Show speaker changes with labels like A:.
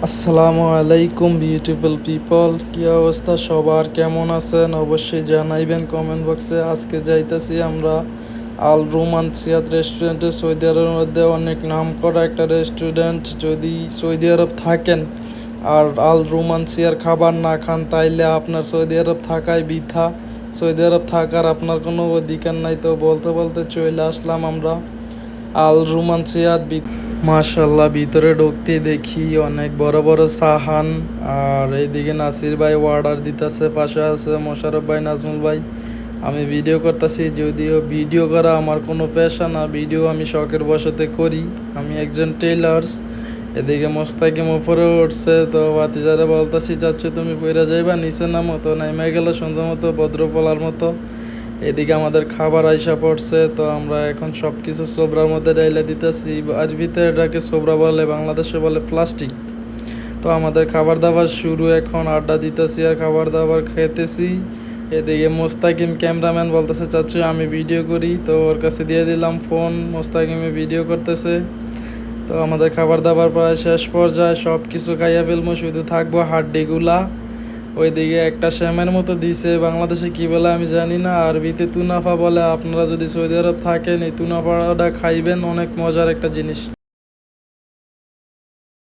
A: আসসালামু আলাইকুম beautiful people, কি অবস্থা সবার, কেমন আছেন? অবশ্যই জানাইবেন কমেন্ট বক্সে। আজকে যাইতেছি আমরা আল রোমান্সিয়াত রেস্টুরেন্টে। সৌদি আরবের মধ্যে অনেক নাম করা একটা রেস্টুরেন্ট। যদি সৌদি আরব থাকেন আর আল রোমান্সিয়ার খাবার না খান তাইলে আপনার সৌদি আরব থাকাই বৃথা। সৌদি আরব থাকার আপনার কোনো অধিকার নাই। তো বলতে বলতে চলে আসলাম আমরা আল রোমান্সিয়াত। মাশাল্লাহ, ভিতরে ঢুকতেই দেখি অনেক বড় বড় সাহান। আর এইদিকে নাসির ভাই অর্ডার দিতেছে, পাশে আছে মোশারফ ভাই, নাজমুল ভাই। আমি ভিডিও করতেছি, যদিও ভিডিও করা আমার কোনো পেশা না, ভিডিও আমি শখের বশতে করি। আমি একজন টেইলার্স। এদিকে মোস্তাকিম উপরে উঠছে, তো বাতিজারে বলতেছি, চাচ্ছ তুমি পইরা যাইবা, নিচে নামো। তো নেমে গেল সুন্দর মতো, ভদ্রপলার মতো। এদিকে আমাদের খাবার আইসা পড়ছে, তো আমরা এখন সব কিছু সোবরার মধ্যে ডাইলে দিতেছি। আর ভিতরে এটাকে সোবরা বলে, বাংলাদেশে বলে প্লাস্টিক। তো আমাদের খাবার দাবার শুরু, এখন আড্ডা দিতেছি আর খাবার দাবার খেতেছি। এদিকে মোস্তাকিম ক্যামেরাম্যান বলতেছে, চাচ্ছু আমি ভিডিও করি। তো ওর কাছে দিয়ে দিলাম ফোন, মোস্তাকিমে ভিডিও করতেছে। তো আমাদের খাবার দাবার প্রায় শেষ পর্যায়ে, সব কিছু খাইয়া ফেলবো, শুধু থাকবো হাড্ডিগুলা। ওইদিকে একটা শ্যামের মতো দিছে, বাংলাদেশে কি বলে আমি জানি না, আরবিতে তুনাফা বলে। আপনারা যদি সৌদি আরব থাকেন এই তুনাফাটা খাইবেন, অনেক মজার একটা জিনিস।